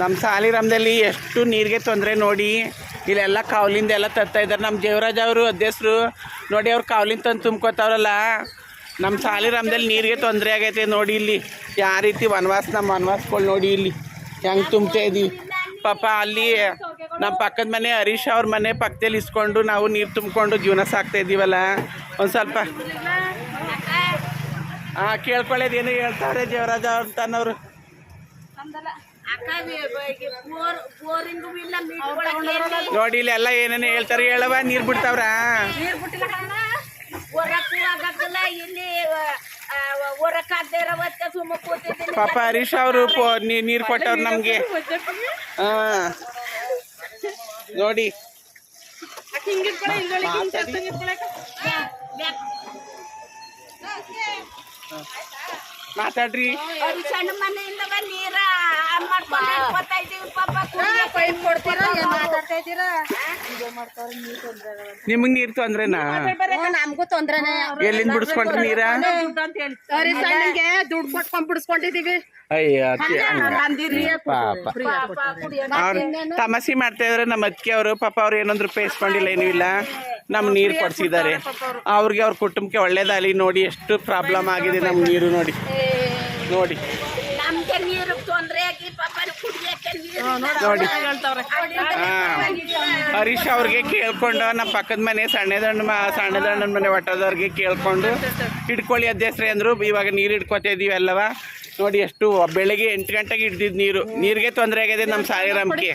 ನಮ್ಮ ಸಾಲಿಗ್ರಾಮದಲ್ಲಿ ಎಷ್ಟು ನೀರಿಗೆ ತೊಂದರೆ ನೋಡಿ. ಇಲ್ಲೆಲ್ಲ ಕಾವಲಿಂದ ಎಲ್ಲ ತರ್ತಾ ಇದ್ದಾರೆ. ನಮ್ಮ ದೇವರಾಜ್ ಅವರು ಅಧ್ಯಕ್ಷರು ನೋಡಿ, ಅವ್ರು ಕಾವಲಿಂದ ತಂದು ತುಂಬ್ಕೋತಾವ್ರಲ್ಲ. ನಮ್ಮ ಸಾಲಿಗ್ರಾಮದಲ್ಲಿ ನೀರಿಗೆ ತೊಂದರೆ ಆಗೈತೆ ನೋಡಿ. ಇಲ್ಲಿ ಯಾವ ರೀತಿ ನಮ್ಮ ವನವಾಸಗಳು ನೋಡಿ ಇಲ್ಲಿ ಹೆಂಗೆ ತುಂಬ್ತಾ ಇದ್ದೀವಿ. ಪಾಪ ಅಲ್ಲಿ ನಮ್ಮ ಪಕ್ಕದ ಮನೆ ಹರೀಶ್ ಅವ್ರ ಮನೆ ಪಕ್ಕದಲ್ಲಿ ಇಸ್ಕೊಂಡು ನಾವು ನೀರು ತುಂಬಿಕೊಂಡು ಜೀವನ ಸಾಕ್ತಾ ಇದ್ದೀವಲ್ಲ. ಒಂದು ಸ್ವಲ್ಪ ಕೇಳ್ಕೊಳ್ಳೋದೇನು ಹೇಳ್ತಾರೆ ದೇವರಾಜ ಅಂತನವರು. ನೋಡಿ ಇಲ್ಲಿ ಎಲ್ಲ ಏನೇನು ಹೇಳ್ತಾರೆ ಹೇಳವ. ನೀರು ಬಿಡ್ತಾವ್ರ ಪಾಪ ಹರೀಶ್ ಅವರು ನೀರು ಕೊಟ್ಟವ್ರು ನಮಗೆ. ನೋಡಿ ಮಾತಾಡ್ರಿ. ನಿಮಗ್ ನೀರ್ ತೊಂದ್ರೆನಾ? ನಮಗೂ ತೊಂದ್ರೆನೇ. ಎಲ್ಲಿಂದ ಬಿಡಿಸ್ಕೊಂಡ್ರಿ ನೀರ? ದುಡ್ಡು ಕೊಟ್ಕೊಂಡ್ ಬಿಡಿಸ್ಕೊಂಡಿದೀವಿ. ಅಯ್ಯ ಪಾಪ ತಮಾಷೆ ಮಾಡ್ತಾ ಇದ್ರೆ ನಮ್ಮ ಅತ್ತಿಗೆ ಅವರು. ಪಾಪ ಅವ್ರು ಏನೊಂದು ರೂಪಾಯಿ ಇಸ್ಕೊಂಡಿಲ್ಲ, ಏನೂ ಇಲ್ಲ. ನಮ್ ನೀರು ಕೊಡ್ಸಿದ್ದಾರೆ. ಅವ್ರಿಗೆ ಅವ್ರ ಕುಟುಂಬಕ್ಕೆ ಒಳ್ಳೇದಾಗಲಿ. ನೋಡಿ ಎಷ್ಟು ಪ್ರಾಬ್ಲಮ್ ಆಗಿದೆ ನಮ್ಮ ನೀರು. ನೋಡಿ ನೋಡಿ ನೋಡಿ. ಹರೀಶ್ ಅವ್ರಿಗೆ ಕೇಳ್ಕೊಂಡು ನಮ್ಮ ಪಕ್ಕದ ಮನೆ ಸಣ್ಣದಣ್ಣನ ಮನೆ ಒಟ್ಟದವ್ರಿಗೆ ಕೇಳ್ಕೊಂಡು ಹಿಡ್ಕೊಳ್ಳಿ ಅಧ್ಯಕ್ಷರೇ ಅಂದರು. ಇವಾಗ ನೀರು ಹಿಡ್ಕೊತಾ ಇದೀವಿ ಅಲ್ಲವ. ನೋಡಿ ಎಷ್ಟು ಬೆಳಗ್ಗೆ 8 ಗಂಟೆಗೆ ಹಿಡ್ದಿದ್ದು ನೀರಿಗೆ ತೊಂದರೆ ಆಗಿದೆ ನಮ್ಮ ಸಾಲಿಗ್ರಾಮಕ್ಕೆ.